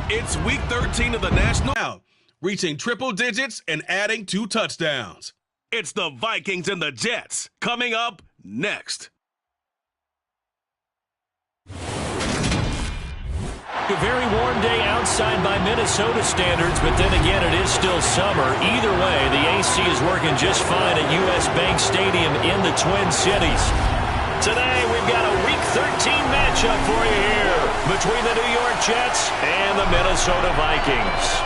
It's Week 13 of the National, reaching triple digits and adding 2 touchdowns. It's the Vikings and the Jets coming up next. A very warm day outside by Minnesota standards, but then again, it is still summer. Either way, the AC is working just fine at U.S. Bank Stadium in the Twin Cities. Today, we've got a Week 13 matchup for you here between the New York Jets and the Minnesota Vikings.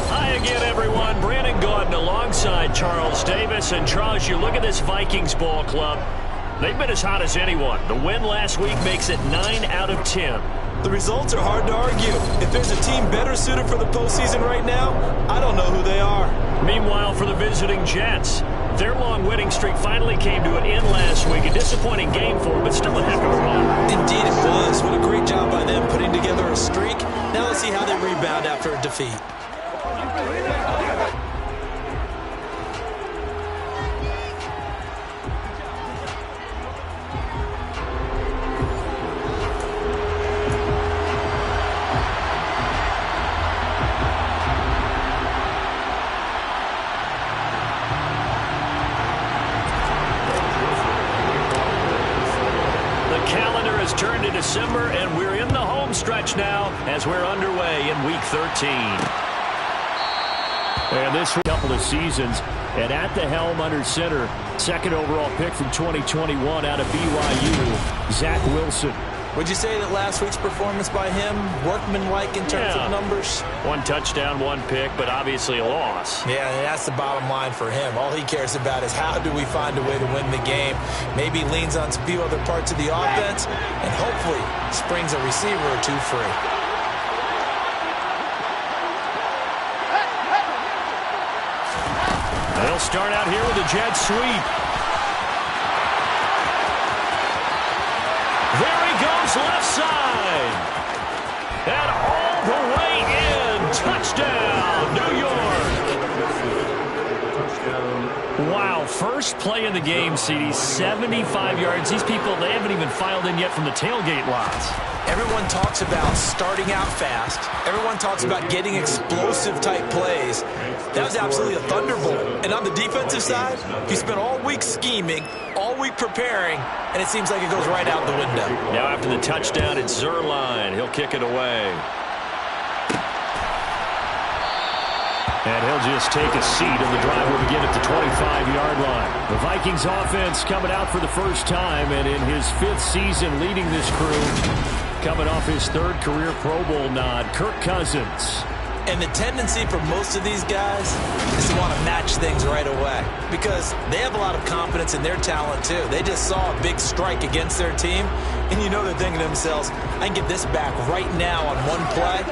Hi again, everyone. Brandon Gaudin alongside Charles Davis. And Charles, you look at this Vikings ball club. They've been as hot as anyone. The win last week makes it 9 out of 10. The results are hard to argue. If there's a team better suited for the postseason right now, I don't know who they are. Meanwhile, for the visiting Jets, their long winning streak finally came to an end last week. A disappointing game for them, but still a heck of a run. Indeed it was. What a great job by them putting together a streak. Now let's see how they rebound after a defeat. Turned to December, and we're in the home stretch now as we're underway in Week 13. And this couple of seasons, and at the helm under center, second overall pick from 2021 out of BYU, Zach Wilson. Would you say that last week's performance by him, workmanlike in terms of numbers? 1 touchdown, 1 pick, but obviously a loss. Yeah, and that's the bottom line for him. All he cares about is how do we find a way to win the game. Maybe leans on a few other parts of the offense, and hopefully springs a receiver or 2 free. They'll start out here with a jet sweep. There he goes, left side. And all the way in. Touchdown, New York. Wow, first play of the game, CD, 75 yards. These people, they haven't even filed in yet from the tailgate lots. Everyone talks about starting out fast. Everyone talks about getting explosive-type plays. That was absolutely a thunderbolt. And on the defensive side, he spent all week scheming, all week preparing, and it seems like it goes right out the window. Now after the touchdown, it's Zuerlein. He'll kick it away. And he'll just take a seat, and the drive will begin at the 25-yard line. The Vikings offense coming out for the first time, and in his 5th season leading this crew, coming off his 3rd career Pro Bowl nod, Kirk Cousins. And the tendency for most of these guys is to want to match things right away because they have a lot of confidence in their talent, too. They just saw a big strike against their team, and you know they're thinking to themselves, I can get this back right now on 1 play.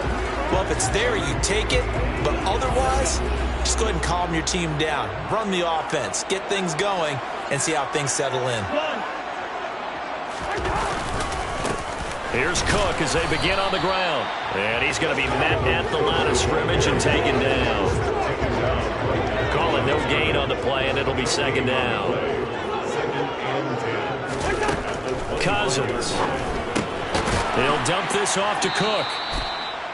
Well, if it's there, you take it, but otherwise, just go ahead and calm your team down. Run the offense, get things going, and see how things settle in. Here's Cook as they begin on the ground. And he's going to be met at the line of scrimmage and taken down. Call it no gain on the play, and it'll be 2nd down. Cousins. He'll dump this off to Cook.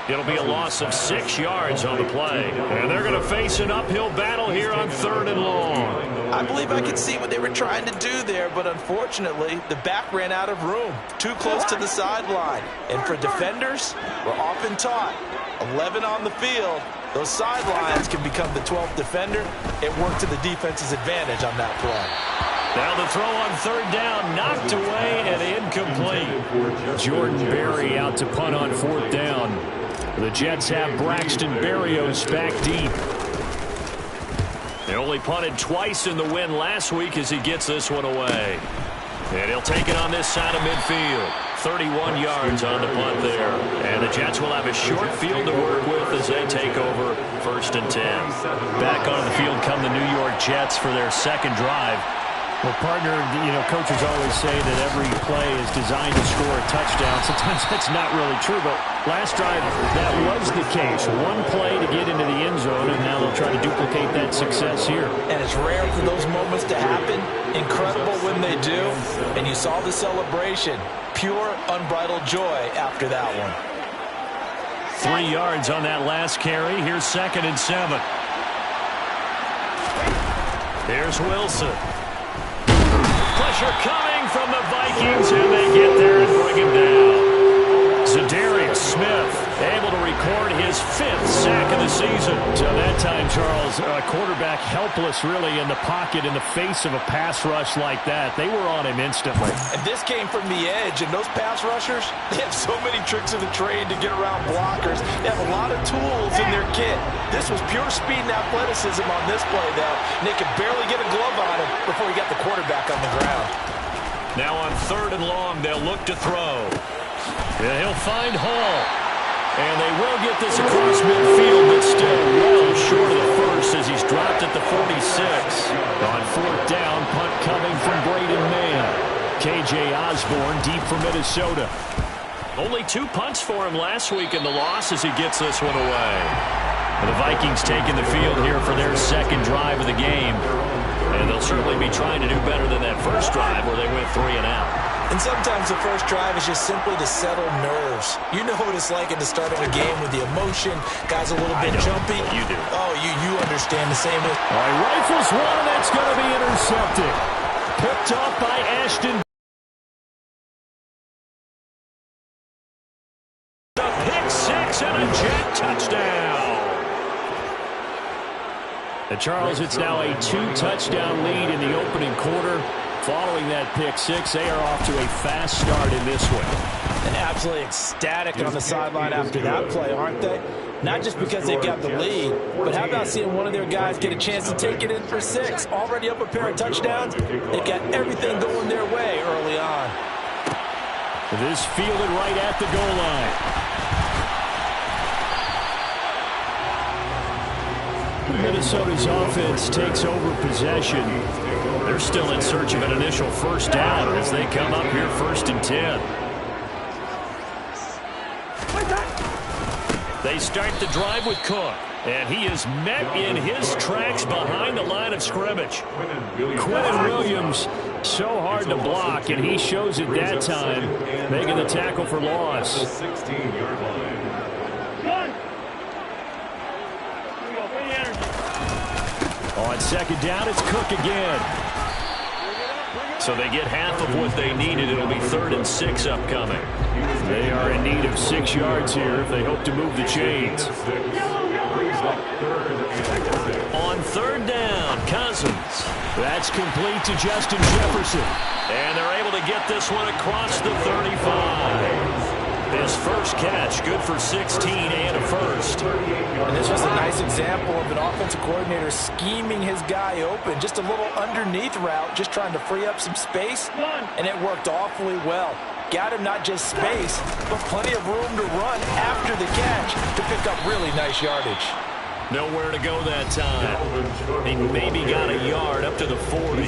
It'll be a loss of 6 yards on the play. And they're going to face an uphill battle here on 3rd and long. I believe I could see what they were trying to do there, but unfortunately, the back ran out of room. Too close to the sideline. And for defenders, we're often taught, 11 on the field, those sidelines can become the 12th defender. It worked to the defense's advantage on that play. Now the throw on 3rd down, knocked away and incomplete. Jordan Berry out to punt on 4th down. The Jets have Braxton Berrios back deep. They only punted twice in the win last week as he gets this one away. And he'll take it on this side of midfield. 31 yards on the punt there. And the Jets will have a short field to work with as they take over 1st and 10. Back onto the field come the New York Jets for their 2nd drive. Well, partner, coaches always say that every play is designed to score a touchdown. Sometimes that's not really true, but last drive, that was the case. One play to get into the end zone, and now they'll try to duplicate that success here. And it's rare for those moments to happen. Incredible when they do. And you saw the celebration. Pure, unbridled joy after that one. 3 yards on that last carry. Here's 2nd and 7. Here's Wilson. Pressure coming from the Vikings, and they get there and bring him down. Za'Darius Smith able to record his 5th sack of the season. So that time, Charles, quarterback helpless really in the pocket in the face of a pass rush like that. They were on him instantly. And this came from the edge, and those pass rushers, they have so many tricks of the trade to get around blockers. They have a lot of tools in their kit. This was pure speed and athleticism on this play, though. And they could barely get a glove on him before he got the quarterback on the ground. Now on 3rd and long, they'll look to throw. And he'll find Hall. And they will get this across midfield, but still well short of the first as he's dropped at the 46. On 4th down, punt coming from Braden Mann. K.J. Osborne deep for Minnesota. Only 2 punts for him last week in the loss as he gets this one away. And the Vikings taking the field here for their 2nd drive of the game. And they'll certainly be trying to do better than that first drive where they went 3 and out. And sometimes the first drive is just simply to settle nerves. You know what it's like at the start of a game with the emotion. Guys a little bit jumpy. You do. Oh, you understand the same. All right, rifles one, that's going to be intercepted. Picked off by Ashton. The pick 6 and a Jet touchdown. And Charles, it's now a 2-touchdown lead in the opening quarter. Following that pick 6, they are off to a fast start in this one. And absolutely ecstatic on the sideline after that play, aren't they? Not just because they've got the lead, but how about seeing one of their guys get a chance to take it in for 6? Already up a pair of touchdowns. They've got everything going their way early on. This fielded right at the goal line. Minnesota's offense takes over possession. They're still in search of an initial first down as they come up here 1st and 10. They start the drive with Cook, and he is met in his tracks behind the line of scrimmage. Quentin Williams, so hard to block, and he shows it that time, making the tackle for loss. On 2nd down, it's Cook again. So they get half of what they needed. It'll be 3rd and 6 upcoming. They are in need of 6 yards here if they hope to move the chains. On 3rd down, Cousins. That's complete to Justin Jefferson. And they're able to get this one across the 35. His first catch, good for 16 and a first. And this was a nice example of an offensive coordinator scheming his guy open. Just a little underneath route, just trying to free up some space. And it worked awfully well. Got him not just space, but plenty of room to run after the catch to pick up really nice yardage. Nowhere to go that time. He maybe got a yard up to the 40.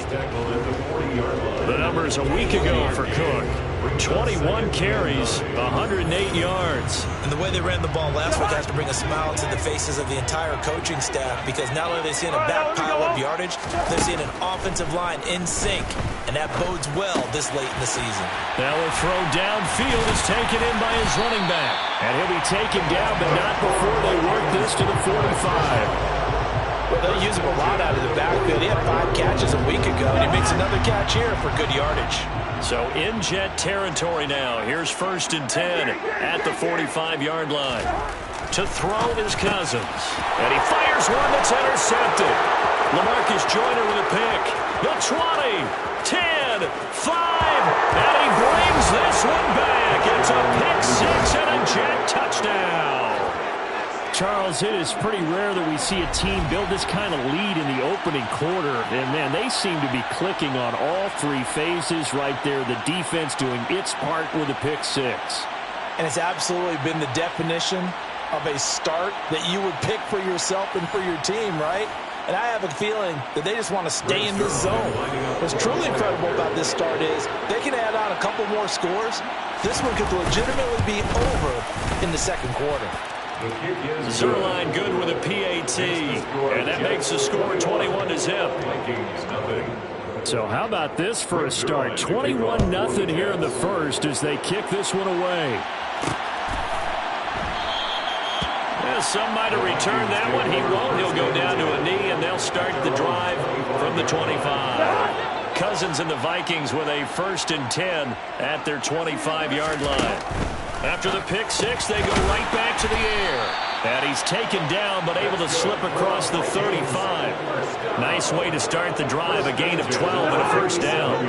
The numbers a week ago for Cook. 21 carries, 108 yards. And the way they ran the ball last week has to bring a smile to the faces of the entire coaching staff, because not only are they seeing a back pile of yardage, they're seeing an offensive line in sync, and that bodes well this late in the season. Now a throw downfield is taken in by his running back. And he'll be taken down, but not before they work this to the 45. Well, they'll use him a lot out of the backfield. He had 5 catches a week ago, and he makes another catch here for good yardage. So in Jet territory now. Here's 1st and 10 at the 45-yard line. To throw is Cousins. And he fires one that's intercepted. LaMarcus Joyner with a pick. The 20, 10, 5, and he brings this one back. It's a pick 6 and a Jet touchdown. Charles, it is pretty rare that we see a team build this kind of lead in the opening quarter. And, man, they seem to be clicking on all 3 phases right there. The defense doing its part with a pick 6. And it's absolutely been the definition of a start that you would pick for yourself and for your team, right? and I have a feeling that they just want to stay in this zone. What's truly incredible about this start is they can add on a couple more scores. This one could legitimately be over in the second quarter. Zuerlein good with a PAT, and that makes the score 21-0. So how about this for a start? 21-0 here in the first as they kick this one away. Yeah, some might have returned that one. He won't. He'll go down to a knee, and they'll start the drive from the 25. Cousins and the Vikings with a 1st and 10 at their 25-yard line. After the pick six, they go right back to the air. And he's taken down, but able to slip across the 35. Nice way to start the drive, a gain of 12 and a 1st down.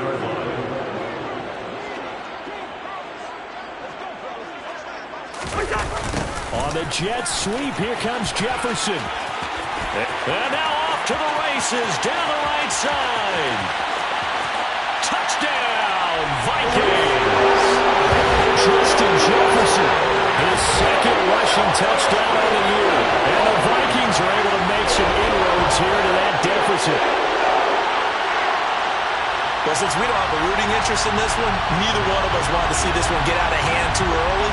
On the Jets sweep, here comes Jefferson. And now off to the races, down the right side. Touchdown, Vikings! Justin Jefferson, his 2nd rushing touchdown of the year. And the Vikings are able to make some inroads here to that deficit. Well, since we don't have a rooting interest in this one, neither one of us wanted to see this one get out of hand too early.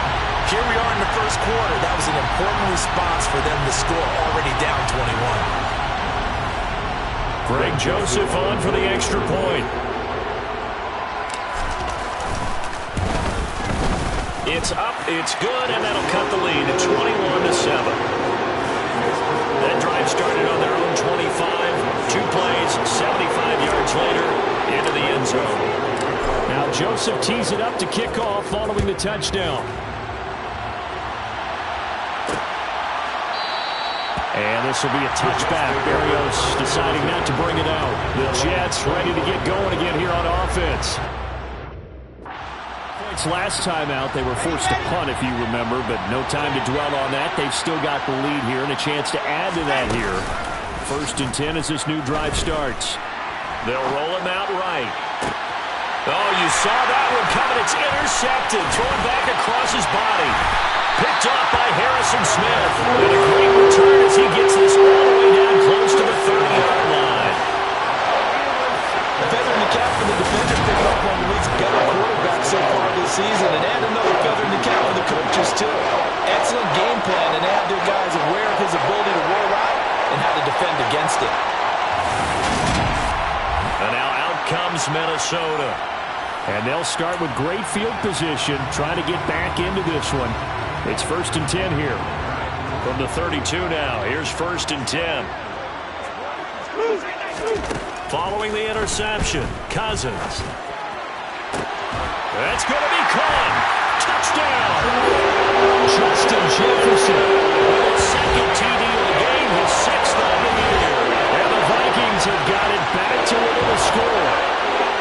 Here we are in the first quarter. That was an important response for them to score, already down 21. Greg Joseph on for the extra point. It's up, it's good, and that'll cut the lead at 21-7. That drive started on their own 25. 2 plays, 75 yards later, into the end zone. Now Joseph tees it up to kick off following the touchdown. And this will be a touchback. Berrios deciding not to bring it out. The Jets ready to get going again here on offense. Last time out, they were forced to punt, if you remember, but no time to dwell on that. They've still got the lead here and a chance to add to that here. 1st and 10 as this new drive starts. They'll roll him out right. Oh, you saw that one coming. It's intercepted. Thrown back across his body. Picked off by Harrison Smith. And a great return as he gets this all the way down close to the 30-yard line. A feather in the cap for the defender, picking up one of the league's better quarterbacks so far this season, and add another feather in the cap for the coaches, too. Excellent game plan, and they have their guys aware of his ability to roll out and how to defend against it. And now out comes Minnesota. And they'll start with great field position, trying to get back into this one. It's 1st and 10 here. From the 32 now, here's 1st and 10. Following the interception, Cousins. That's going to be caught. Touchdown! Justin Jefferson with his 2nd TD of the game, his 6th of the year. And the Vikings have got it back to within a score.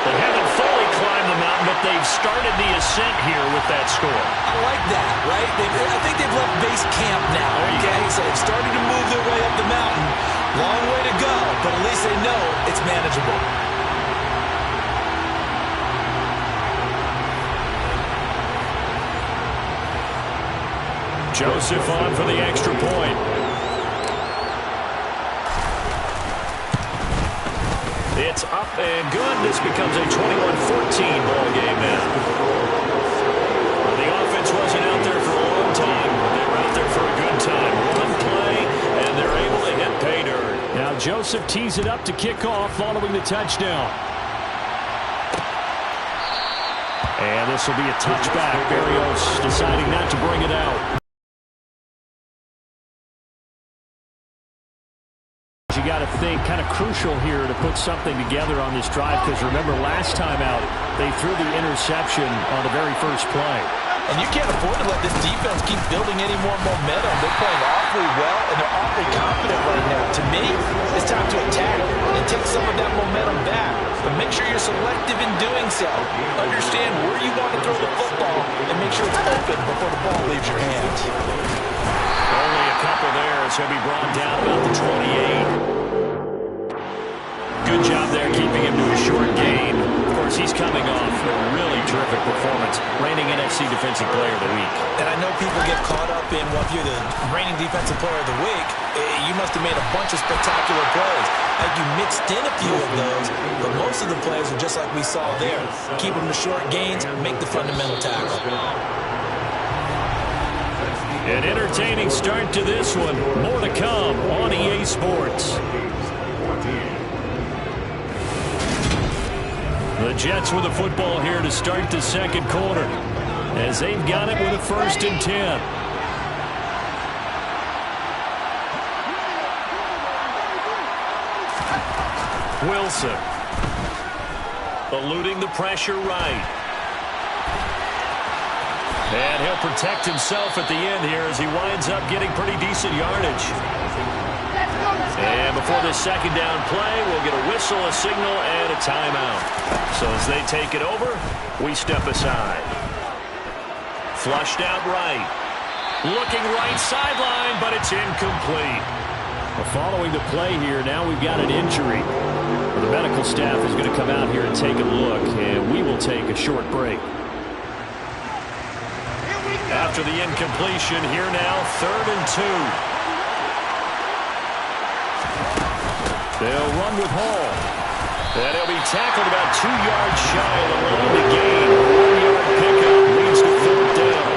They haven't fully climbed the mountain, but they've started the ascent here with that score. I like that, right? I think they've left base camp now, okay? So they've started to move their way up the mountain. Long way to go, but at least they know it's manageable. Joseph on for the extra point. It's up and good. This becomes a 21-14 ball game now. Well, the offense wasn't out there for a long time. They were out there for a good time. One play, and they're able to hit pay dirt. Now Joseph tees it up to kick off following the touchdown. And this will be a touchback. Berrios deciding not to bring it out. You got to think kind of crucial here to put something together on this drive, because remember last time out they threw the interception on the very first play. And you can't afford to let this defense keep building any more momentum. They're playing awfully well, and they're awfully confident right now. To me, it's time to attack and take some of that momentum back. But make sure you're selective in doing so. Understand where you want to throw the football and make sure it's open before the ball leaves your hands. Only a couple there as he'll be brought down about the 28. Good job there keeping him to a short gain. Of course, course, he's coming off a really terrific performance, reigning NFC Defensive Player of the Week. And I know people get caught up in, well, if you're the reigning Defensive Player of the Week, you must have made a bunch of spectacular plays. Like you mixed in a few of those, but most of the plays are just like we saw there. Keep them to short gains, make the fundamental tackle. An entertaining start to this one. More to come on EA Sports. The Jets with the football here to start the second quarter, as they've got it with a 1st and 10. Wilson eluding the pressure right. And he'll protect himself at the end here as he winds up getting pretty decent yardage. And before this second down play, we'll get a whistle, a signal, and a timeout. So as they take it over, we step aside. Flushed out right. Looking right sideline, but it's incomplete. Well, following the play here, now we've got an injury. Well, the medical staff is going to come out here and take a look, and we will take a short break. After the incompletion, here now, 3rd and 2. They'll run with Hall. And he'll be tackled about 2 yards shy of the line to gain. 1-yard pickup leads to 3rd down.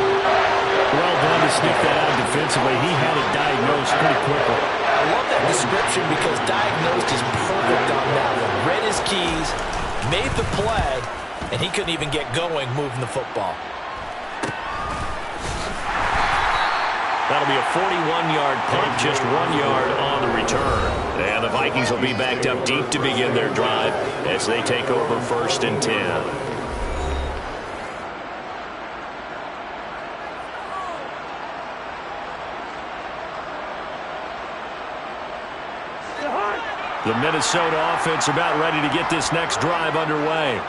Well done to sniff that out defensively. He had it diagnosed pretty quickly. I love that description because diagnosed is perfect on that one. Read his keys, made the play, and he couldn't even get going moving the football. That'll be a 41-yard punt, just 1 yard on the return. And the Vikings will be backed up deep to begin their drive as they take over 1st and 10. The Minnesota offense about ready to get this next drive underway.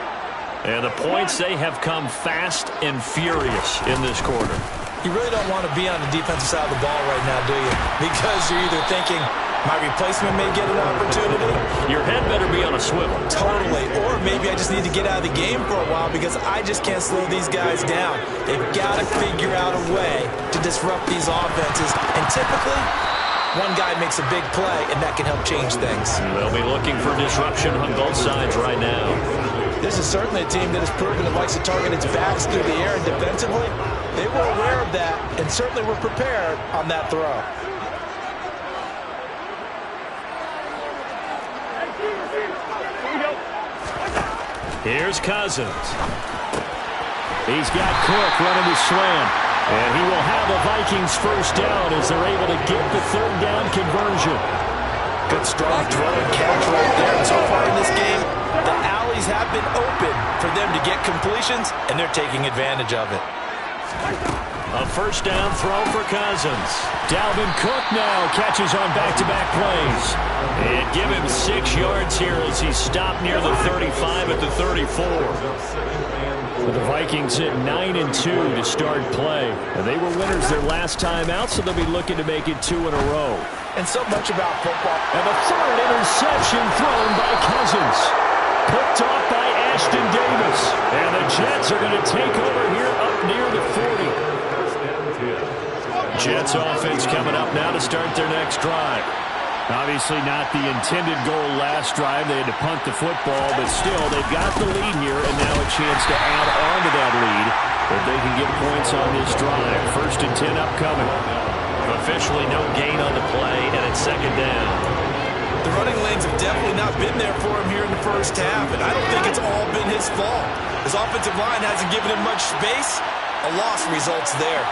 And the points, they have come fast and furious in this quarter. You really don't want to be on the defensive side of the ball right now, do you? Because you're either thinking, my replacement may get an opportunity. Your head better be on a swivel. Totally. Or maybe I just need to get out of the game for a while because I just can't slow these guys down. They've got to figure out a way to disrupt these offenses. And typically, one guy makes a big play, and that can help change things. They'll be looking for disruption on both sides right now. This is certainly a team that has proven it likes to target its backs through the air, and defensively, they were aware of that and certainly were prepared on that throw. Here's Cousins. He's got Cook running the slant. And he will have a Vikings 1st down as they're able to get the 3rd down conversion. Good strong throw and catch right there. And so far in this game, the alleys have been open for them to get completions, and they're taking advantage of it. A 1st down throw for Cousins. Dalvin Cook now catches on back-to-back plays. And give him 6 yards here as he's stopped near the 35 at the 34. But the Vikings hit 9 and 2 to start play. And they were winners their last time out, so they'll be looking to make it 2 in a row. And so much about football. And the 3rd interception thrown by Cousins. Picked off by Ashton Davis. And the Jets are going to take over here up near the 40. Jets offense coming up now to start their next drive. Obviously not the intended goal last drive. They had to punt the football, but still, they've got the lead here, and now a chance to add on to that lead if they can get points on this drive. 1st and 10 upcoming. Officially no gain on the play, and it's 2nd down. The running lanes have definitely not been there for him here in the 1st half, and I don't think it's all been his fault. His offensive line hasn't given him much space. A loss results there.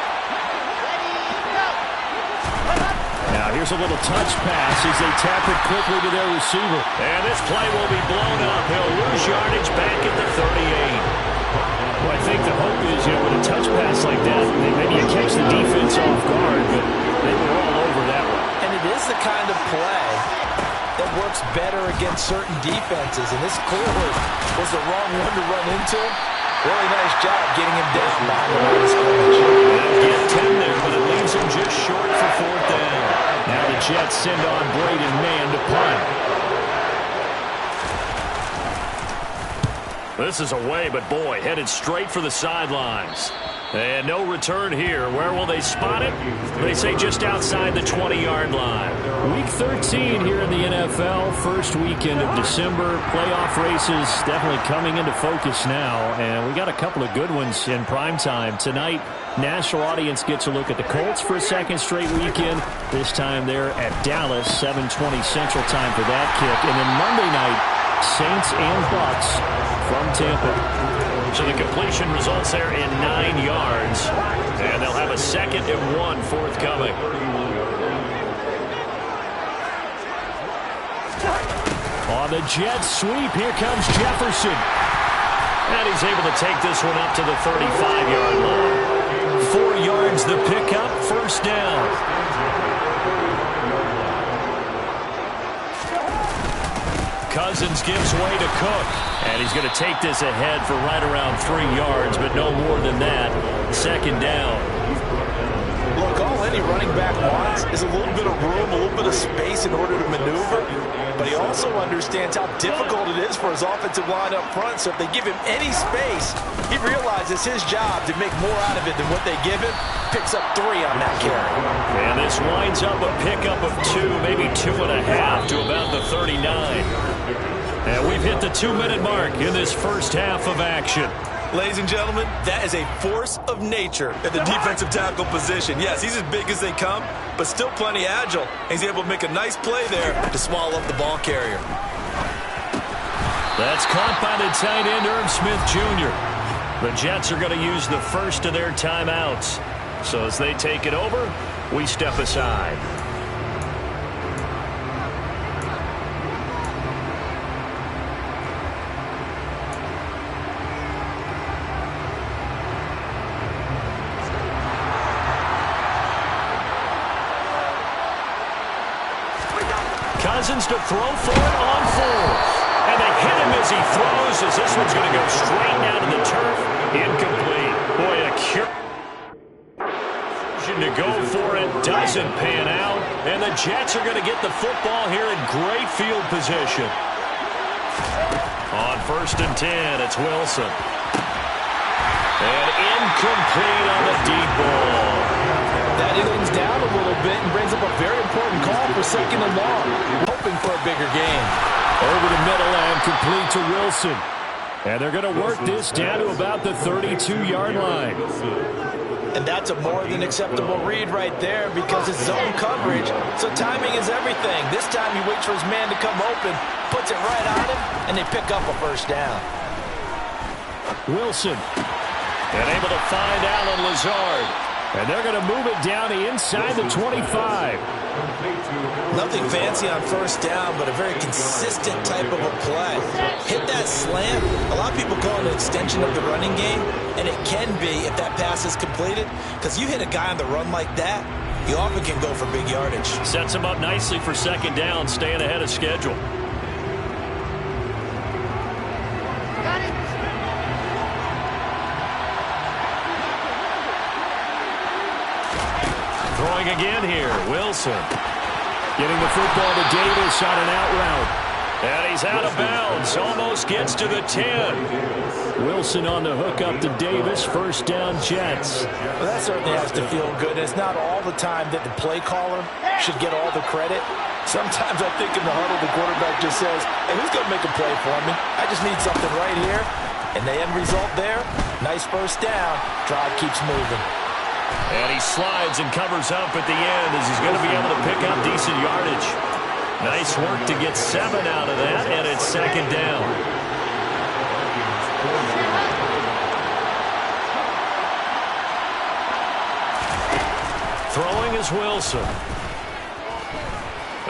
Now here's a little touch pass as they tap it quickly to their receiver. And this play will be blown up. He'll lose yardage back at the 38. Well, I think the hope is, with a touch pass like that, maybe you catch the defense off guard, but they were all over that one. And it is the kind of play that works better against certain defenses, and this clearly was the wrong one to run into him. Really nice job getting him down behind the line of scrimmage. They'll get 10 there, but it leaves him just short for 4th down. Now the Jets send on Braden Mann to punt. This is away, but boy, headed straight for the sidelines. And no return here. Where will they spot it? They say just outside the 20-yard line. Week 13 here in the NFL. First weekend of December. Playoff races definitely coming into focus now. And we got a couple of good ones in prime time. Tonight, national audience gets a look at the Colts for a second straight weekend. This time they're at Dallas, 7:20 Central Time for that kick. And then Monday night, Saints and Bucks from Tampa. So the completion results there in 9 yards. And they'll have a 2nd and 1 forthcoming. On the jet sweep, here comes Jefferson. And he's able to take this one up to the 35-yard line. 4 yards the pickup, first down. Cousins gives way to Cook. And he's going to take this ahead for right around 3 yards, but no more than that. 2nd down. Look, all any running back wants is a little bit of room, a little bit of space in order to maneuver. But he also understands how difficult it is for his offensive line up front. So if they give him any space, he realizes his job to make more out of it than what they give him. Picks up 3 on that carry. And this winds up a pickup of 2, maybe 2.5 to about the 39. And we've hit the 2-minute mark in this first half of action. Ladies and gentlemen, that is a force of nature at the defensive tackle position. Yes, he's as big as they come, but still plenty agile. He's able to make a nice play there to swallow up the ball carrier. That's caught by the tight end, Irv Smith Jr. The Jets are going to use the first of their timeouts. So as they take it over, we step aside. Cousins to throw for it on 4th. And they hit him as he throws, as this one's going to go straight down to the turf. Incomplete. Boy, a cure to go for it doesn't pan out. And the Jets are going to get the football here in great field position. On 1st and 10, it's Wilson. And incomplete on the deep ball. That things down a little bit and brings up a very important call for 2nd and long. Hoping for a bigger gain. Over the middle and complete to Wilson. And they're going to work this down to about the 32-yard line. And that's a more than acceptable read right there because it's zone coverage. So timing is everything. This time he waits for his man to come open, puts it right on him, and they pick up a first down. Wilson. And able to find Allen Lazard. And they're going to move it down to inside the 25. Nothing fancy on first down, but a very consistent type of a play. Hit that slant. A lot of people call it an extension of the running game, and it can be if that pass is completed, because you hit a guy on the run like that, you often can go for big yardage. Sets him up nicely for 2nd down, staying ahead of schedule. Got it. Throwing again here, Wilson. Getting the football to Davis on an out route. And he's out of bounds, almost gets to the 10. Wilson on the hook up to Davis, first down Jets. Well, that certainly has to feel good. It's not all the time that the play caller should get all the credit. Sometimes I think in the huddle the quarterback just says, hey, who's going to make a play for me? I just need something right here. And the end result there, nice first down. Drive keeps moving. And he slides and covers up at the end as he's going to be able to pick up decent yardage. Nice work to get 7 out of that, and it's 2nd down. Throwing is Wilson.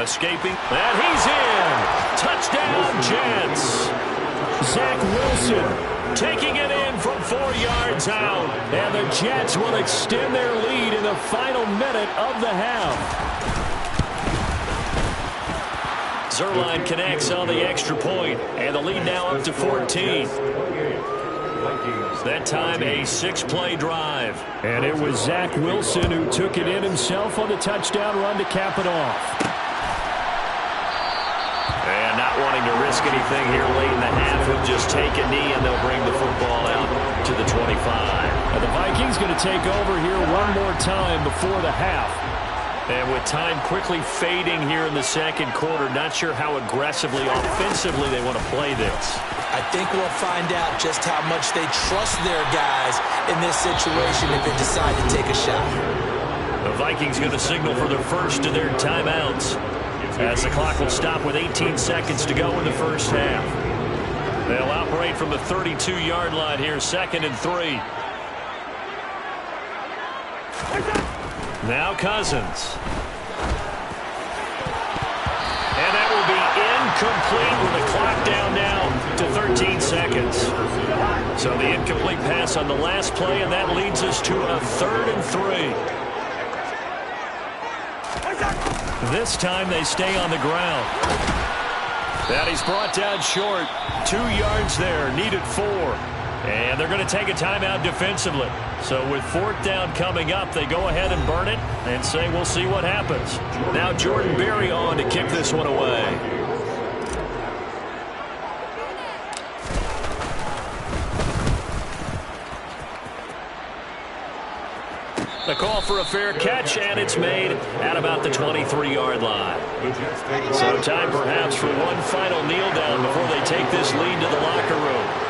Escaping, and he's in. Touchdown, Jets. Zach Wilson taking it in from 4 yards out. And the Jets will extend their lead in the final minute of the half. Zuerlein connects on the extra point, and the lead now up to 14. That time a 6-play drive. And it was Zach Wilson who took it in himself on the touchdown run to cap it off. And not wanting to risk anything here late in the half, he'll just take a knee and they'll bring the football out to the 25. Now the Vikings going to take over here one more time before the half. And with time quickly fading here in the second quarter, not sure how aggressively, offensively they want to play this. I think we'll find out just how much they trust their guys in this situation if they decide to take a shot. The Vikings going to signal for the first of their timeouts, as the clock will stop with 18 seconds to go in the first half. They'll operate from the 32-yard line here, 2nd and 3. Now Cousins. And that will be incomplete with the clock down now to 13 seconds. So the incomplete pass on the last play, and that leads us to a 3rd and 3. This time they stay on the ground. That he's brought down short. 2 yards there, needed 4. And they're going to take a timeout defensively. So with 4th down coming up, they go ahead and burn it and say we'll see what happens. Now Jordan Berry on to kick this one away. The call for a fair catch, and it's made at about the 23-yard line. So time perhaps for one final kneel down before they take this lead to the locker room.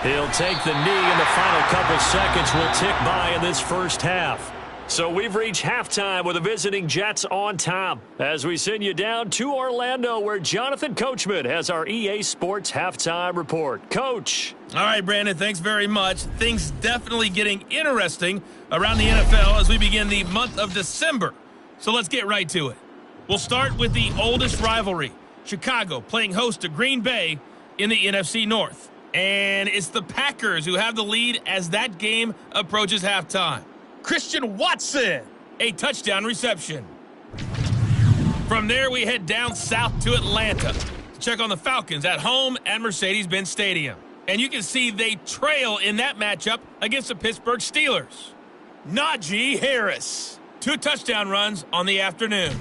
He'll take the knee, and the final couple seconds will tick by in this first half. So we've reached halftime with the visiting Jets on top as we send you down to Orlando, where Jonathan Coachman has our EA Sports halftime report. Coach. All right, Brandon, thanks very much. Things definitely getting interesting around the NFL as we begin the month of December. So let's get right to it. We'll start with the oldest rivalry, Chicago playing host to Green Bay in the NFC North. And it's the Packers who have the lead as that game approaches halftime. Christian Watson, a touchdown reception. From there, we head down south to Atlanta to check on the Falcons at home at Mercedes-Benz Stadium. And you can see they trail in that matchup against the Pittsburgh Steelers. Najee Harris, 2 touchdown runs on the afternoon.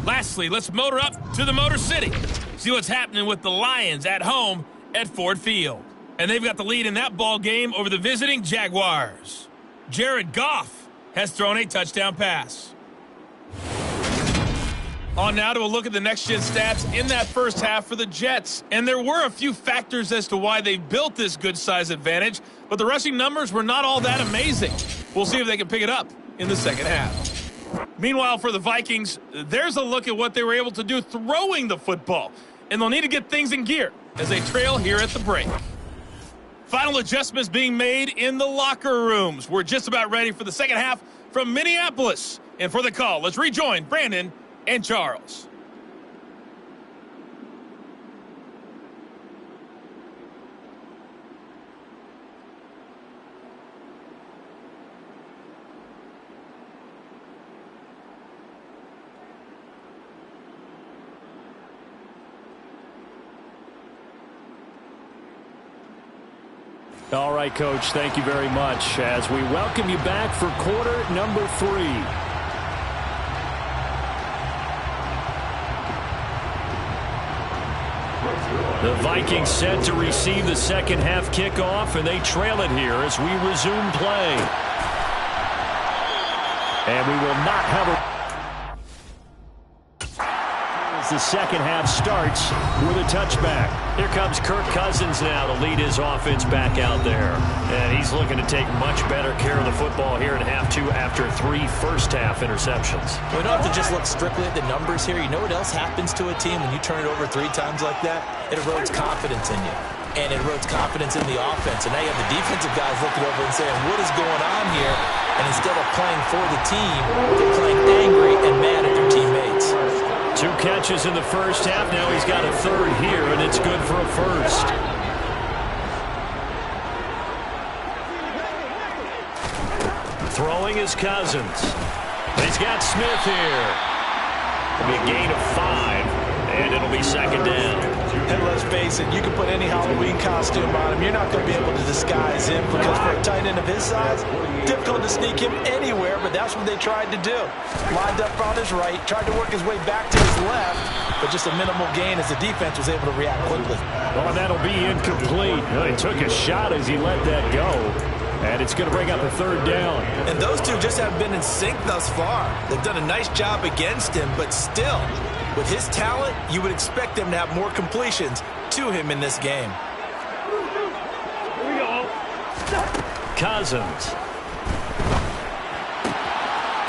Lastly, let's motor up to the Motor City. See what's happening with the Lions at home at Ford Field. And they've got the lead in that ball game over the visiting Jaguars. Jared Goff has thrown a touchdown pass. On now to a look at the next-gen stats in that first half for the Jets. And there were a few factors as to why they built this good size advantage, but the rushing numbers were not all that amazing. We'll see if they can pick it up in the second half. Meanwhile, for the Vikings, there's a look at what they were able to do throwing the football. And they'll need to get things in gear as they trail here at the break. Final adjustments being made in the locker rooms. We're just about ready for the second half from Minneapolis. And for the call, let's rejoin Brandon and Charles. All right, Coach, thank you very much as we welcome you back for quarter number 3. The Vikings set to receive the second half kickoff, and they trail it here as we resume play. And we will not have a... As the second half starts with a touchback. Here comes Kirk Cousins now to lead his offense back out there. And he's looking to take much better care of the football here in half 2 after 3 first-half interceptions. We don't have to just look strictly at the numbers here. You know what else happens to a team when you turn it over 3 times like that? It erodes confidence in you. And it erodes confidence in the offense. And now you have the defensive guys looking over and saying, what is going on here? And instead of playing for the team, they're playing angry and mad at their teammates. 2 catches in the first half. Now he's got a 3rd here, and it's good for a first. Throwing is Cousins. He's got Smith here. It'll be a gain of 5. And it'll be second down. And let's face it, you can put any Halloween costume on him. You're not going to be able to disguise him because for a tight end of his size, difficult to sneak him anywhere, but that's what they tried to do. Lined up on his right, tried to work his way back to his left, but just a minimal gain as the defense was able to react quickly. Well, and that'll be incomplete. He took a shot as he let that go. And it's going to bring up a third down. And those two just haven't been in sync thus far. They've done a nice job against him, but still, with his talent, you would expect them to have more completions to him in this game. Cousins.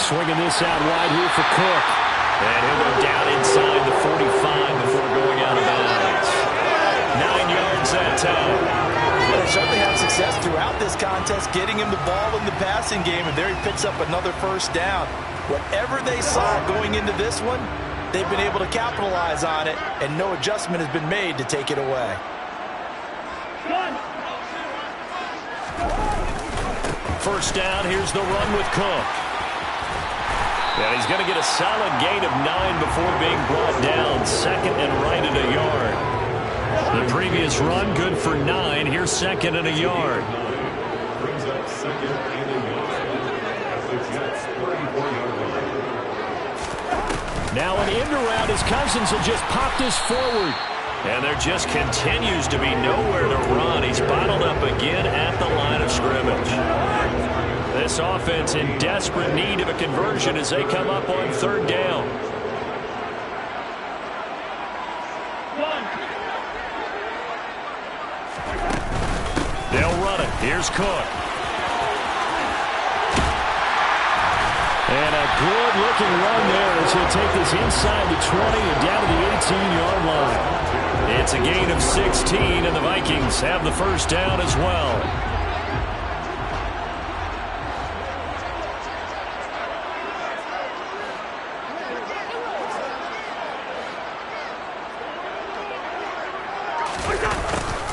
Swinging this out wide here for Cook. And he'll go down inside the 45 before going out of bounds. 9 yards that time. They certainly had success throughout this contest, getting him the ball in the passing game, and there he picks up another first down. Whatever they saw going into this one, they've been able to capitalize on it, and no adjustment has been made to take it away. First down, here's the run with Cook. And he's going to get a solid gain of 9 before being brought down. Second and right at a yard. The previous run, good for 9. Here's second and a yard. Now an end around as Cousins will just pop this forward. And there just continues to be nowhere to run. He's bottled up again at the line of scrimmage. This offense in desperate need of a conversion as they come up on third down. They'll run it. Here's Cook. And a good-looking run there as he'll take this inside the 20 and down to the 18-yard line. It's a gain of 16, and the Vikings have the first down as well.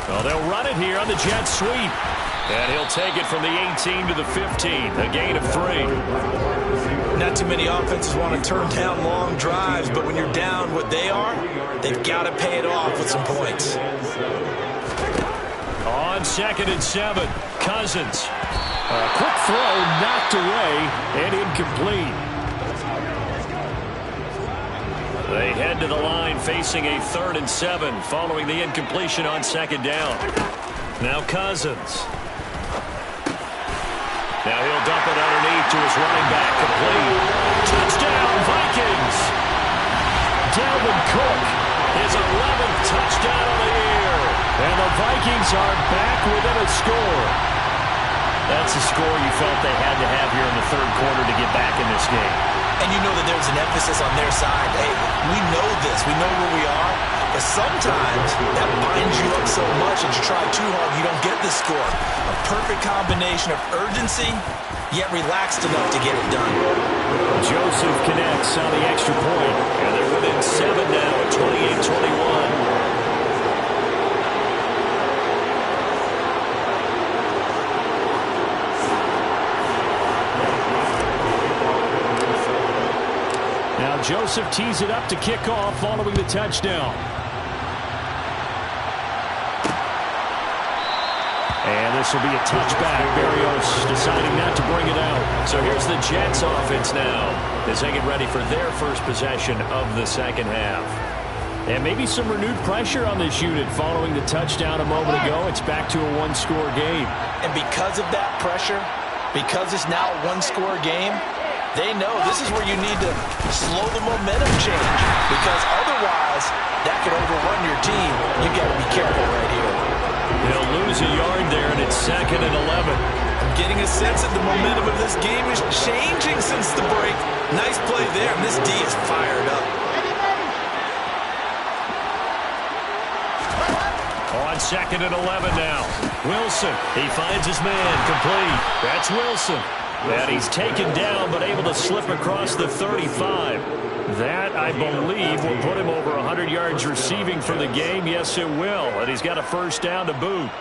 Well, they'll run it here on the jet sweep. And he'll take it from the 18 to the 15, a gain of 3. Not too many offenses want to turn down long drives, but when you're down what they are, they've got to pay it off with some points. On 2nd and 7, Cousins. A quick throw knocked away and incomplete. They head to the line facing a 3rd and 7 following the incompletion on 2nd down. Now Cousins. Now he'll dump it underneath to his running back. Complete. Touchdown, Vikings. Dalvin Cook, his 11th touchdown of the year. And the Vikings are back within a score. That's a score you felt they had to have here in the 3rd quarter to get back in this game. And you know that there's an emphasis on their side. Hey, we know this. We know where we are. But sometimes that binds you up so much that you try too hard, you don't get the score. A perfect combination of urgency, yet relaxed enough to get it done. Joseph connects on the extra point. And they're within 7 now at 28-21. Now Joseph tees it up to kick off following the touchdown. And this will be a touchback. Berrios deciding not to bring it out. So here's the Jets offense now as they get ready for their first possession of the second half. And maybe some renewed pressure on this unit following the touchdown a moment ago. It's back to a one-score game. And because of that pressure, because it's now a one-score game, they know this is where you need to slow the momentum change, because otherwise that could overrun your team. You've got to be careful right here. They'll lose a yard there, and it's 2nd and 11. I'm getting a sense that the momentum of this game is changing since the break. Nice play there, and this D is fired up. On 2nd and 11 now. Wilson, he finds his man, complete. That's Wilson. And he's taken down, but able to slip across the 35. That, I believe, will put him over 100 yards receiving for the game. Yes, it will. And he's got a first down to boot.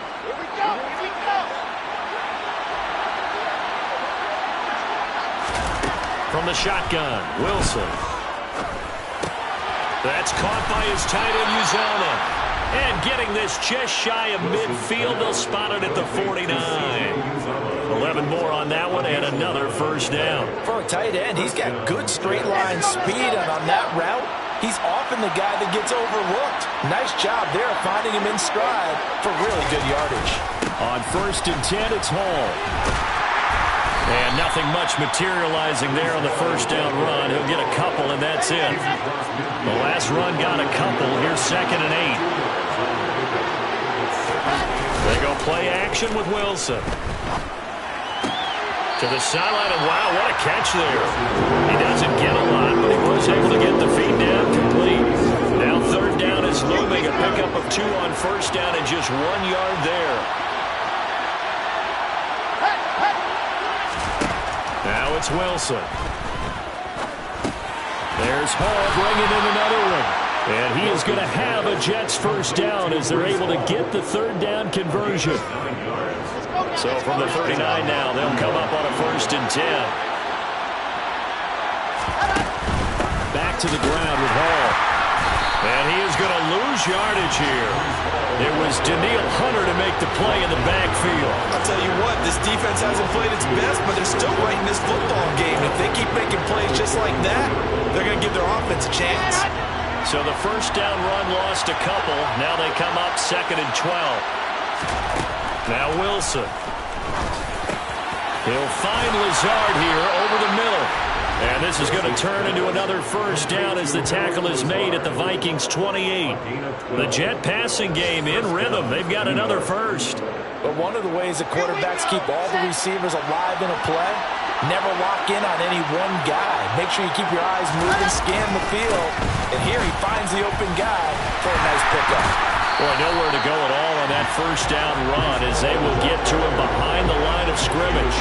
From the shotgun, Wilson. That's caught by his tight end, Uzomah. And getting this just shy of midfield, they'll spot it at the 49. 11 more on that one and another first down. For a tight end, he's got good straight line speed, and on that route, he's often the guy that gets overlooked. Nice job there finding him in stride for really good yardage. On 1st and 10, it's Hall. And nothing much materializing there on the first down run. He'll get a couple, and that's it. The last run got a couple. Here's 2nd and 8. They go play action with Wilson. To the sideline, and wow, what a catch there. He doesn't get a lot, but he was able to get the feed down complete. Now 3rd down is looming. A pickup of 2 on 1st down and just 1 yard there. Now it's Wilson. There's Hall bringing in another one. And he is going to have a Jets first down as they're able to get the 3rd down conversion. So from the 39 now, they'll come up on a 1st and 10. Back to the ground with Hall. And he is going to lose yardage here. It was Danielle Hunter to make the play in the backfield. I'll tell you what, this defense hasn't played its best, but they're still right in this football game. If they keep making plays just like that, they're going to give their offense a chance. So the first down run lost a couple. Now they come up 2nd and 12. Now Wilson. He'll find Lazard here over the middle. And this is going to turn into another first down as the tackle is made at the Vikings 28. The Jet passing game in rhythm. They've got another first. But one of the ways the quarterbacks keep all the receivers alive in a play, never lock in on any one guy. Make sure you keep your eyes moving, scan the field. And here he finds the open guy for a nice pickup. Boy, nowhere to go at all on that first down run as they will get to him behind the line of scrimmage.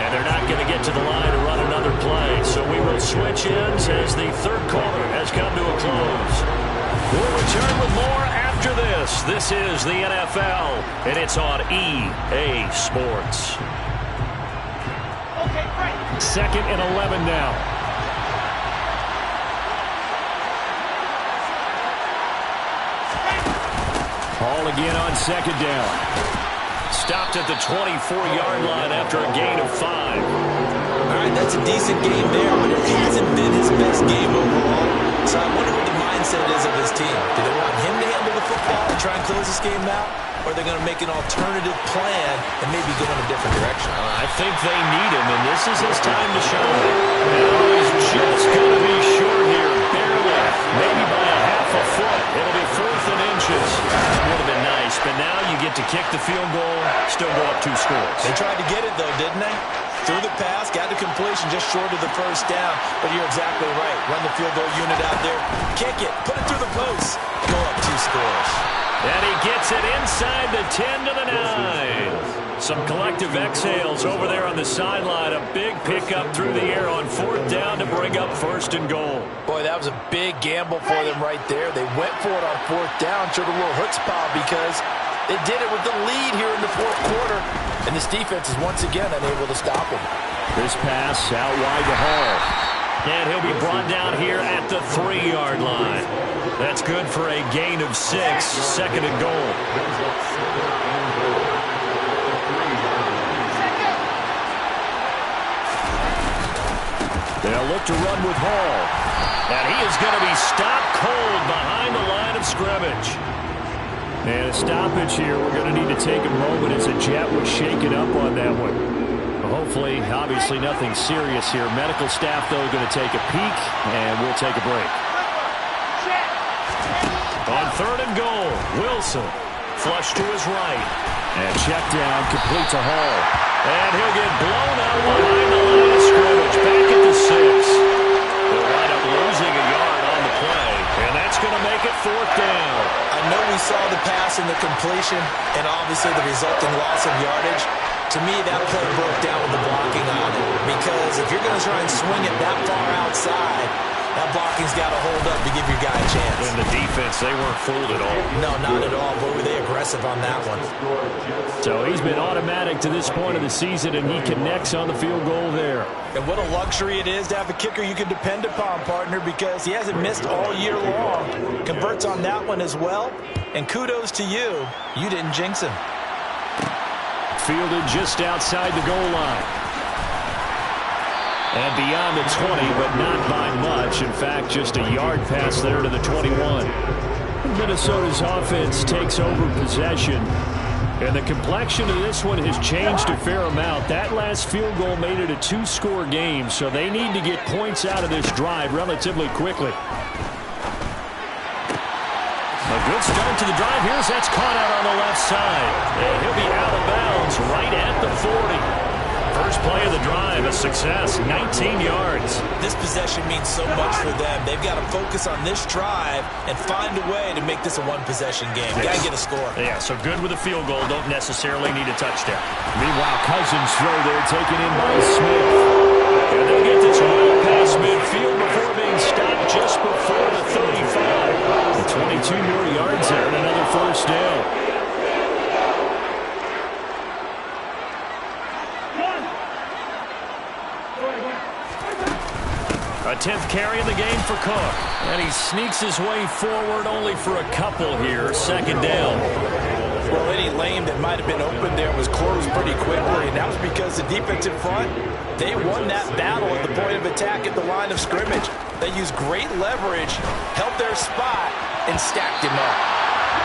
And they're not going to get to the line to run another play. So we will switch ends as the 3rd quarter has come to a close. We'll return with more after this. This is the NFL, and it's on EA Sports. 2nd and 11 now. Hall again on 2nd down. Stopped at the 24-yard line after a gain of 5. All right, that's a decent game there, but it hasn't been his best game overall. So I wonder what the mindset is of his team. Do they want him to handle the football and try and close this game out? Or are they going to make an alternative plan and maybe go in a different direction? I think they need him, and this is his time to shine. Now he's just going to be short here, barely, maybe by a half a foot. It'll be 4th and inches. Would have been nice, but now you get to kick the field goal, still go up 2 scores. They tried to get it, though, didn't they? Threw the pass, got the completion just short of the first down. But you're exactly right. Run the field goal unit out there. Kick it. Put it through the post. Go up 2 scores. And he gets it inside the 10 to the 9. Some collective exhales over there on the sideline. A big pickup through the air on 4th down to bring up 1st and goal. Boy, that was a big gamble for them right there. They went for it on 4th down. Showed a little chutzpah because they did it with the lead here in the 4th quarter. And this defense is once again unable to stop him. This pass out wide to Hall. And he'll be brought down here at the 3-yard line. That's good for a gain of 6, 2nd and goal. They'll look to run with Hall. And he is going to be stopped cold behind the line of scrimmage. And a stoppage here. We're going to need to take a moment as a Jet was shaken up on that one. Hopefully, obviously nothing serious here. Medical staff, though, going to take a peek, and we'll take a break. On 3rd and goal, Wilson. Flush to his right. And check down, complete to Hall. And he'll get blown out behind the line of scrimmage. Back at the 6. They'll wind up losing a yard on the play. And that's going to make it 4th down. I know we saw the pass and the completion, and obviously the resulting loss of yardage. To me, that play broke down with the blocking on it. Because if you're going to try and swing it that far outside, That blocking's got to hold up to give your guy a chance. In the defense, they weren't fooled at all. No, not at all. Boy, were they aggressive on that one. So he's been automatic to this point of the season, and he connects on the field goal there. And what a luxury it is to have a kicker you can depend upon, partner, because he hasn't missed all year long. Converts on that one as well. And kudos to you. You didn't jinx him. Fielded just outside the goal line. And beyond the 20, but not by much. In fact, just a yard pass there to the 21. Minnesota's offense takes over possession. And the complexion of this one has changed a fair amount. That last field goal made it a 2-score game, so they need to get points out of this drive relatively quickly. A good start to the drive. That's caught out on the left side. And he'll be out of bounds right at the 40. First play of the drive, a success, 19 yards. This possession means so much for them. They've got to focus on this drive and find a way to make this a one-possession game. Got to get a score. Yeah, so good with a field goal. Don't necessarily need a touchdown. Meanwhile, Cousins throw there, taken in by Smith. And they'll get this well past midfield before being stopped just before the 35. And 22 more yards there and another first down. A 10th carry in the game for Cook. And he sneaks his way forward only for a couple here. Second down. Well, any lane that might have been open there was closed pretty quickly, and that was because the defensive front, they won that battle at the point of attack at the line of scrimmage. They used great leverage, held their spot, and stacked him up.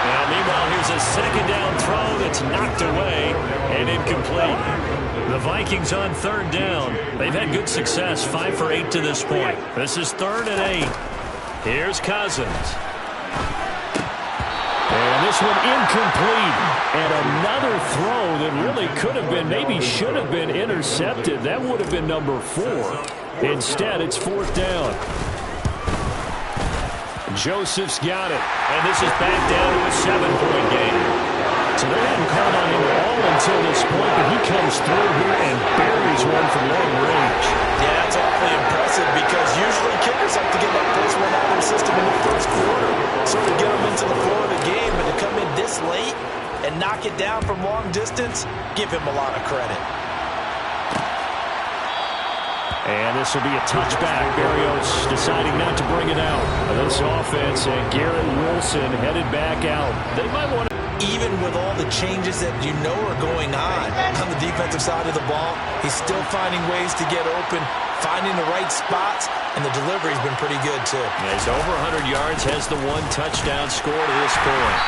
Now, meanwhile, here's a second down throw that's knocked away and incomplete. The Vikings on third down. They've had good success, 5 for 8 to this point. This is 3rd and 8. Here's Cousins. And this one incomplete. And another throw that really could have been, maybe should have been intercepted. That would have been number 4. Instead, it's 4th down. Joseph's got it. And this is back down to a 7-point game. So they hadn't called on him at all until this point, but he comes through here and buries one from long range. Yeah, that's awfully impressive because usually kickers like to get that first one out of their system in the first quarter, sort of get them into the flow of the game, but to come in this late and knock it down from long distance, give him a lot of credit. And this will be a touchback. Berrios deciding not to bring it out. This offense and Garrett Wilson headed back out. They might want to... Even with all the changes that you know are going on the defensive side of the ball, he's still finding ways to get open, finding the right spots, and the delivery's been pretty good, too. He's over 100 yards, has the 1 touchdown score to this point.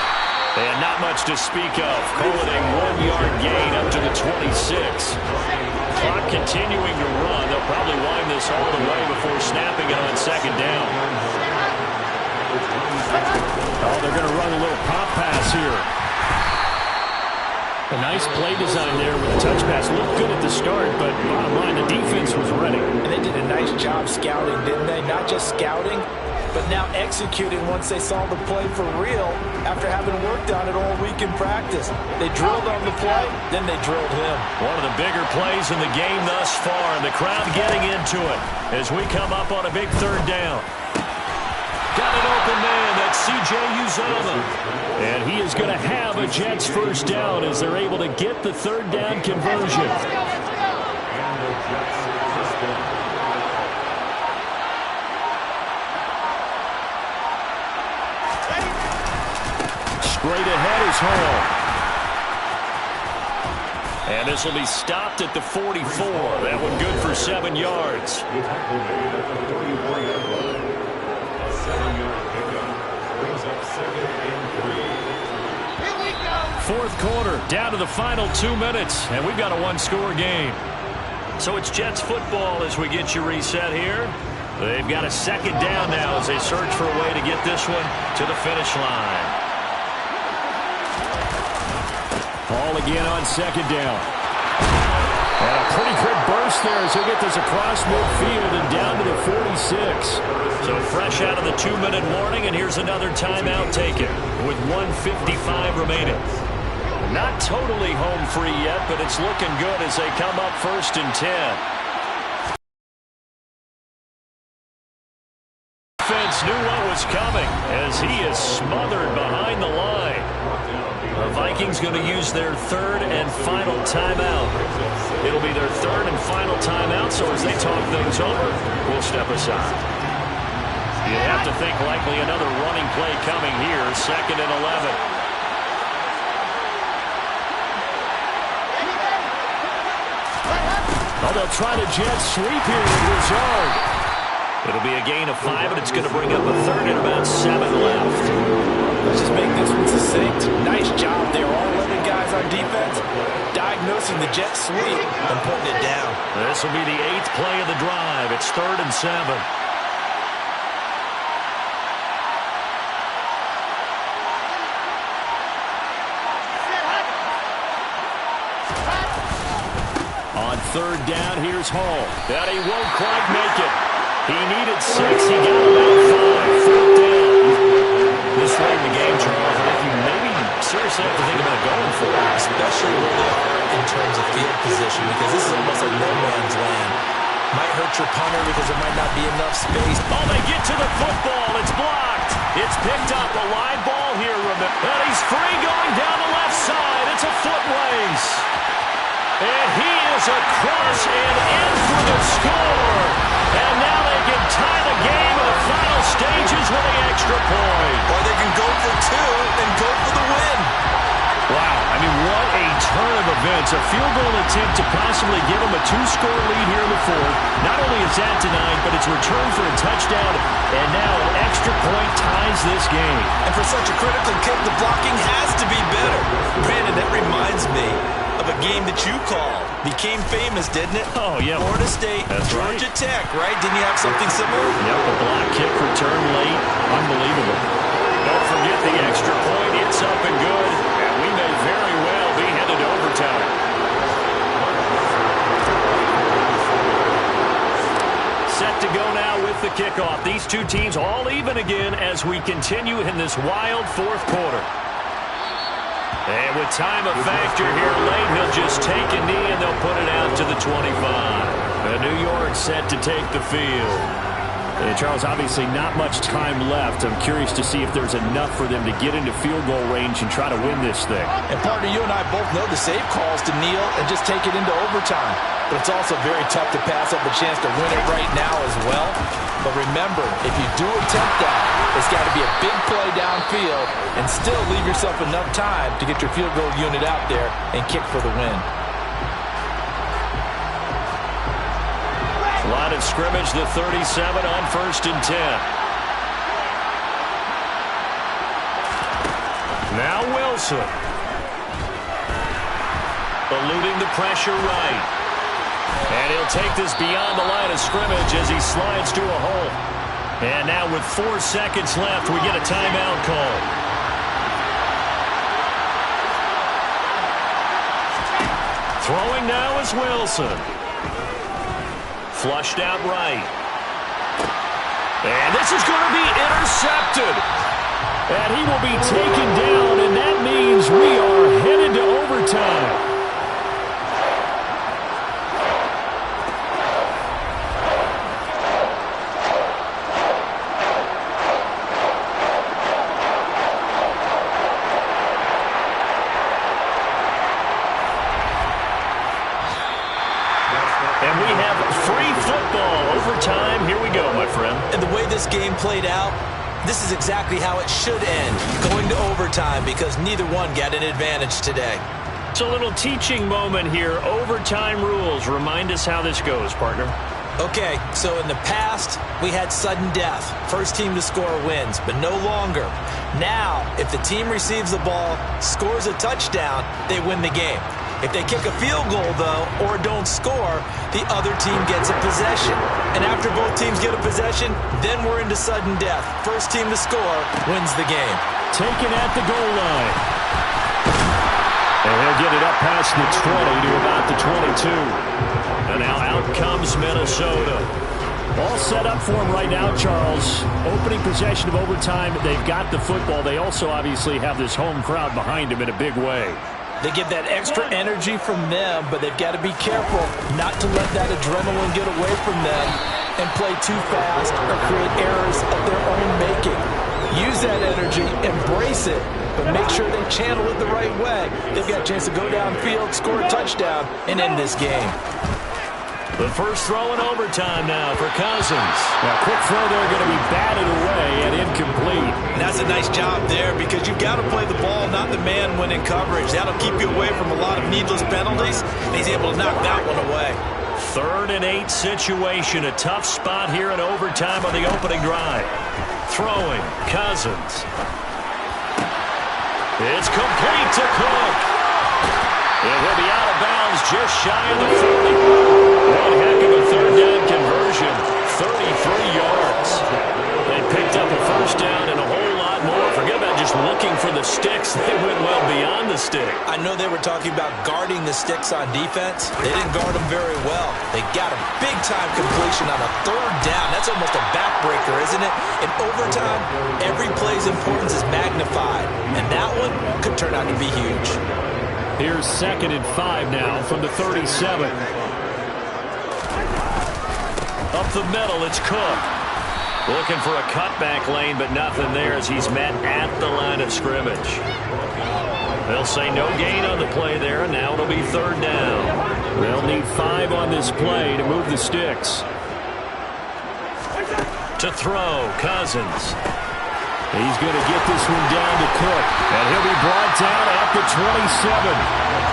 And not much to speak of. Call it a 1-yard gain up to the 26. Clock continuing to run. They'll probably wind this all the way before snapping it on second down. Oh, they're going to run a little pop pass here. A nice play design there with the touch pass. Looked good at the start, but bottom line, the defense was ready. And they did a nice job scouting, didn't they? Not just scouting, but now executing once they saw the play for real after having worked on it all week in practice. They drilled on the play, then they drilled him. One of the bigger plays in the game thus far, and the crowd getting into it as we come up on a big third down. Got an open man. That's C.J. Uzomah. And he is going to have a Jets first down as they're able to get the third down conversion. Straight ahead is Hall. And this will be stopped at the 44. That one good for 7 yards. Fourth quarter, down to the final 2 minutes, and we've got a 1-score game. So it's Jets football as we get you reset here. They've got a second down now as they search for a way to get this one to the finish line. Hall again on second down. And a pretty good burst there as they get this across midfield and down to the 46. So fresh out of the 2-minute warning, and here's another timeout taken with 1:55 remaining. Not totally home free yet, but it's looking good as they come up 1st and 10. defense knew what was coming as he is smothered behind the line. The Vikings going to use their third and final timeout. It'll be their third and final timeout, so as they talk things over, we'll step aside. You have to think likely another running play coming here, 2nd and 11. Oh, they'll try to jet sweep here with Lazard. It'll be a gain of 5, and it's going to bring up a third and about 7 left. Let's just make this one succinct. Nice job there, all 11 guys on defense, diagnosing the jet sweep and putting it down. This will be the 8th play of the drive. It's 3rd and 7. On 3rd down, here's Hall. And he won't quite make it. He needed 6. He got about 5. 4th down. This late in the game, Charles, I think you maybe seriously have to think about going for it. Especially where they are in terms of field position, because this is almost like no man's land. Might hurt your punter because there might not be enough space. Oh, they get to the football. It's blocked. It's picked up. A live ball here. And he's free going down the left side. It's a foot race. And he is across and in for the score. And now they can tie the game in the final stages with the extra point. Or they can go for 2 and go for the win. Wow, I mean, what a turn of events. A field goal attempt to possibly give them a 2-score lead here in the 4th. Not only is that denied, but it's returned for a touchdown. And now an extra point ties this game. And for such a critical kick, the blocking has to be better. Brandon, that reminds me of a game that you called. Became famous, didn't it? Oh, yeah. Florida State, That's Georgia right. Tech, right? Didn't you have something similar? Yep, a block kick return late. Unbelievable. Don't forget the extra point. It's up and good. And we may very well be headed to overtime. Set to go now with the kickoff. These two teams all even again as we continue in this wild 4th quarter. And with time a factor here late, he'll just take a knee and they'll put it out to the 25. And New York set to take the field. And Charles, obviously not much time left. I'm curious to see if there's enough for them to get into field goal range and try to win this thing. And partner, you and I both know the safe calls to kneel and just take it into overtime. But it's also very tough to pass up a chance to win it right now as well. But remember, if you do attempt that, it's got to be a big play downfield and still leave yourself enough time to get your field goal unit out there and kick for the win. Line of scrimmage, the 37 on 1st and 10. Now Wilson. Eluding the pressure right. And he'll take this beyond the line of scrimmage as he slides to a hole. And now with 4 seconds left, we get a timeout call. Throwing now is Wilson. Flushed out right. And this is going to be intercepted. And he will be taken down, and that means we are headed to overtime. And we have free football. Overtime. Here we go, my friend. And the way this game played out, this is exactly how it should end, going to overtime, because neither one got an advantage today. It's a little teaching moment here. Overtime rules. Remind us how this goes, partner. Okay, so in the past, we had sudden death. First team to score wins, but no longer. Now, if the team receives the ball, scores a touchdown, they win the game. If they kick a field goal, though, or don't score, the other team gets a possession. And after both teams get a possession, then we're into sudden death. First team to score wins the game. Taken at the goal line. And he'll get it up past the 20 to about the 22. And now out comes Minnesota. All set up for him right now, Charles. Opening possession of overtime. They've got the football. They also obviously have this home crowd behind them in a big way. They get that extra energy from them, but they've got to be careful not to let that adrenaline get away from them and play too fast or create errors of their own making. Use that energy, embrace it, but make sure they channel it the right way. They've got a chance to go downfield, score a touchdown, and end this game. The first throw in overtime now for Cousins. Now, quick throw there going to be batted away and incomplete. And that's a nice job there because you've got to play the ball, not the man when in coverage. That'll keep you away from a lot of needless penalties, and he's able to knock that one away. 3rd and 8 situation. A tough spot here in overtime on the opening drive. Throwing, Cousins. It's complete to Cook. It will be out of bounds just shy of the 40. One heck of a 3rd down conversion. 33 yards. They picked up a first down and a whole lot more. Forget about just looking for the sticks. They went well beyond the stick. I know they were talking about guarding the sticks on defense. They didn't guard them very well. They got a big-time completion on a 3rd down. That's almost a backbreaker, isn't it? In overtime, every play's importance is magnified, and that one could turn out to be huge. Here's 2nd and 5 now from the 37. Up the middle, it's Cook. Looking for a cutback lane, but nothing there as he's met at the line of scrimmage. They'll say no gain on the play there, and now it'll be 3rd down. They'll need 5 on this play to move the sticks. To throw, Cousins. He's going to get this one down to Cook, and he'll be brought down at the 27.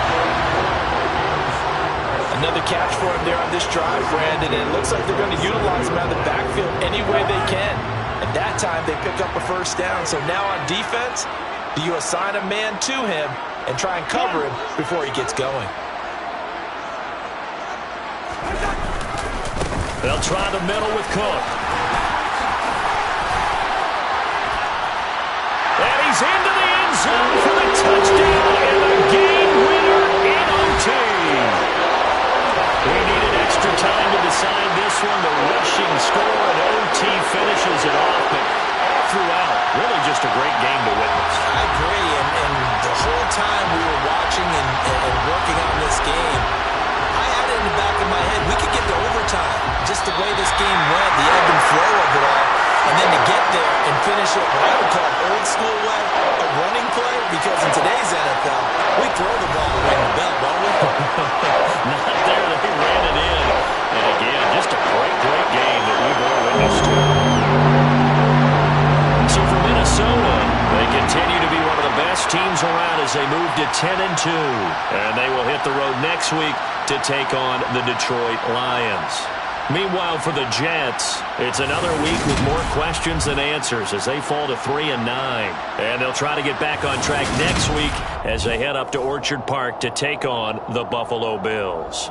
Another catch for him there on this drive, Brandon, and it looks like they're going to utilize him out of the backfield any way they can. And that time they pick up a first down. So now on defense, do you assign a man to him and try and cover him before he gets going? They'll try the middle with Cook. And he's into the end zone for the touchdown and the game winner in OT. We needed extra time to decide this one. The rushing score and OT finishes it off, but all throughout, really just a great game to witness. I agree, and the whole time we were watching and working on this game, I had it in the back of my head. We could get to overtime. Just the way this game went, the ebb and flow of it all. And then to get there and finish it what I would call old school way, a running play, because in today's NFL, we throw the ball to ring the bell, don't we? Not there, they ran it in. And again, just a great, great game that we bore witness to. So for Minnesota, they continue to be one of the best teams around as they move to 10-2. And they will hit the road next week to take on the Detroit Lions. Meanwhile, for the Jets, it's another week with more questions than answers as they fall to 3-9. And they'll try to get back on track next week as they head up to Orchard Park to take on the Buffalo Bills.